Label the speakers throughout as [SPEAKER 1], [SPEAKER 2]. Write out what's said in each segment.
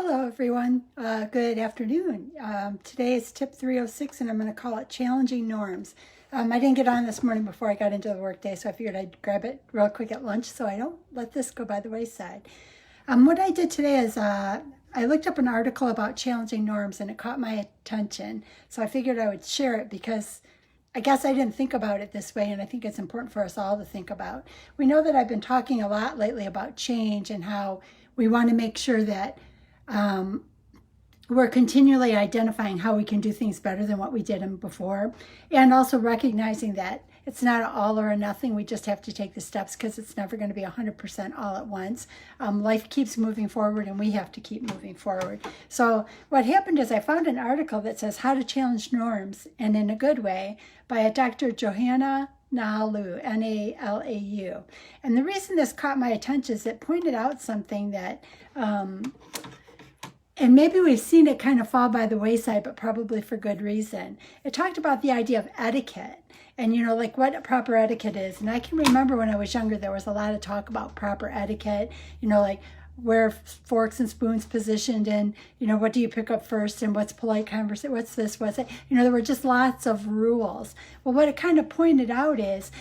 [SPEAKER 1] Hello everyone, good afternoon. Today is tip 306 and I'm going to call it challenging norms. I didn't get on this morning before I got into the workday, so I figured I'd grab it real quick at lunch so I don't let this go by the wayside. What I did today is I looked up an article about challenging norms and it caught my attention, so I figured I would share it because I guess I didn't think about it this way, and I think it's important for us all to think about. We know that I've been talking a lot lately about change and how we want to make sure that we're continually identifying how we can do things better than what we did them before, and also recognizing that it's not all or nothing. We just have to take the steps because it's never going to be 100% all at once. Life keeps moving forward and we have to keep moving forward. So what happened is I found an article that says How to Challenge Norms, and in a Good Way, by a Dr. Johanna Nalu, N-A-L-A-U. And the reason this caught my attention is it pointed out something that and maybe we've seen it kind of fall by the wayside, but probably for good reason. It talked about the idea of etiquette and, like what proper etiquette is. And I can remember when I was younger, there was a lot of talk about proper etiquette, like where forks and spoons positioned and, what do you pick up first and what's polite conversation, what's this, what's that. There were just lots of rules. Well, what it kind of pointed out is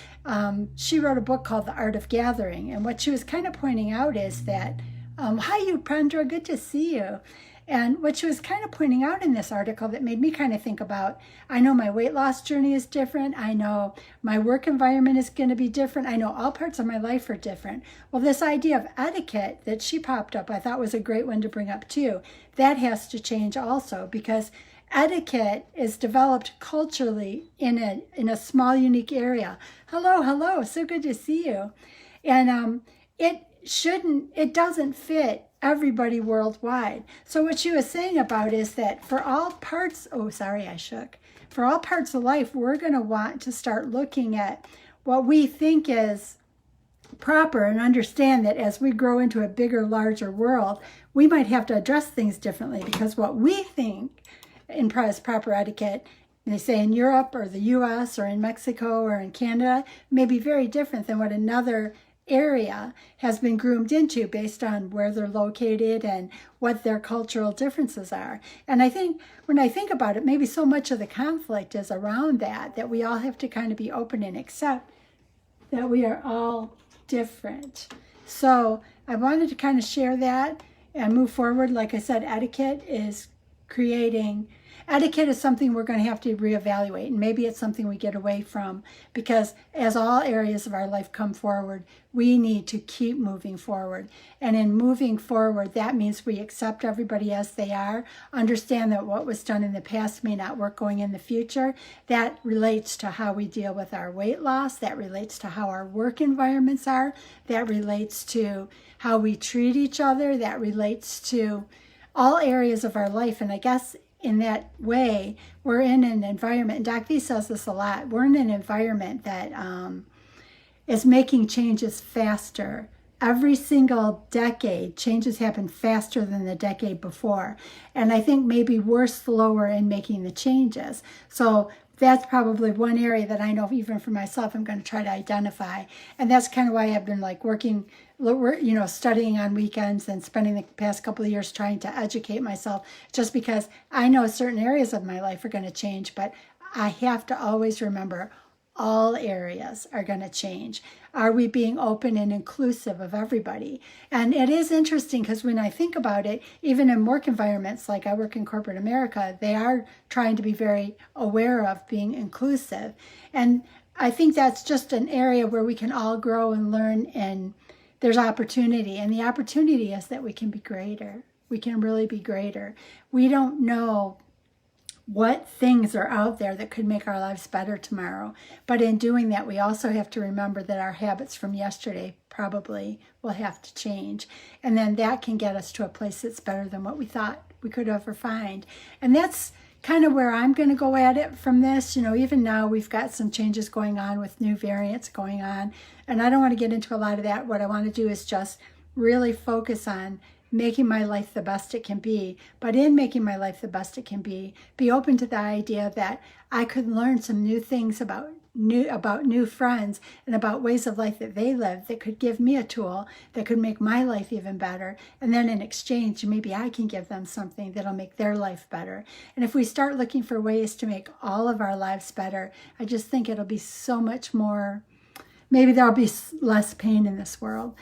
[SPEAKER 1] she wrote a book called The Art of Gathering. And what she was kind of pointing out is that, hi, you, Prandra, good to see you. And what she was kind of pointing out in this article that made me kind of think about, I know my weight loss journey is different. I know my work environment is going to be different. I know all parts of my life are different. Well, this idea of etiquette that she popped up, I thought was a great one to bring up too. That has to change also, because etiquette is developed culturally in a small, unique area. Hello, so good to see you. And it doesn't fit everybody worldwide. So what she was saying about is that for all parts, for all parts of life, we're going to want to start looking at what we think is proper and understand that as we grow into a bigger, larger world, we might have to address things differently, because what we think in proper etiquette, they say in Europe or the US or in Mexico or in Canada, may be very different than what another area has been groomed into based on where they're located and what their cultural differences are. And I think when I think about it, maybe so much of the conflict is around that we all have to kind of be open and accept that we are all different. So I wanted to kind of share that and move forward. Like I said, etiquette is something we're going to have to reevaluate, and maybe it's something we get away from, because as all areas of our life come forward, we need to keep moving forward. And in moving forward, that means we accept everybody as they are, understand that what was done in the past may not work going in the future. That relates to how we deal with our weight loss. That relates to how our work environments are. That relates to how we treat each other. That relates to all areas of our life. And I guess in that way, we're in an environment, and Doc V says this a lot, we're in an environment that is making changes faster. Every single decade, changes happen faster than the decade before. And I think maybe we're slower in making the changes. So that's probably one area that I know, even for myself, I'm going to try to identify. And that's kind of why I've been working, studying on weekends and spending the past couple of years trying to educate myself, just because I know certain areas of my life are going to change, but I have to always remember all areas are going to change. Are we being open and inclusive of everybody? And it is interesting because when I think about it, even in work environments, like I work in corporate America, they are trying to be very aware of being inclusive. And I think that's just an area where we can all grow and learn, and there's opportunity. And the opportunity is that we can be greater. We can really be greater. We don't know what things are out there that could make our lives better tomorrow. But in doing that, we also have to remember that our habits from yesterday probably will have to change. And then that can get us to a place that's better than what we thought we could ever find. And that's kind of where I'm going to go at it from this. Even now we've got some changes going on with new variants going on. And I don't want to get into a lot of that. What I want to do is just really focus on making my life the best it can be. But in making my life the best it can be open to the idea that I could learn some new things about about new friends and about ways of life that they live that could give me a tool that could make my life even better. And then in exchange, maybe I can give them something that'll make their life better. And if we start looking for ways to make all of our lives better, I just think it'll be so much more, maybe there'll be less pain in this world.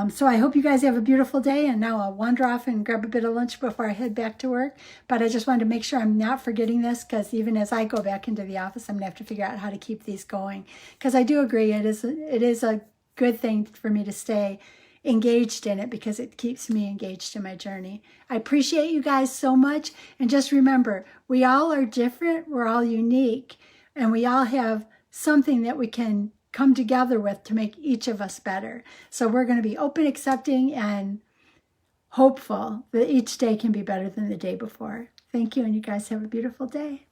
[SPEAKER 1] So I hope you guys have a beautiful day, and now I'll wander off and grab a bit of lunch before I head back to work. But I just wanted to make sure I'm not forgetting this, because even as I go back into the office, I'm going to have to figure out how to keep these going. Because I do agree, it is a good thing for me to stay engaged in it, because it keeps me engaged in my journey. I appreciate you guys so much. And just remember, we all are different, we're all unique, and we all have something that we can come together with to make each of us better. So we're going to be open, accepting, and hopeful that each day can be better than the day before. Thank you, and you guys have a beautiful day.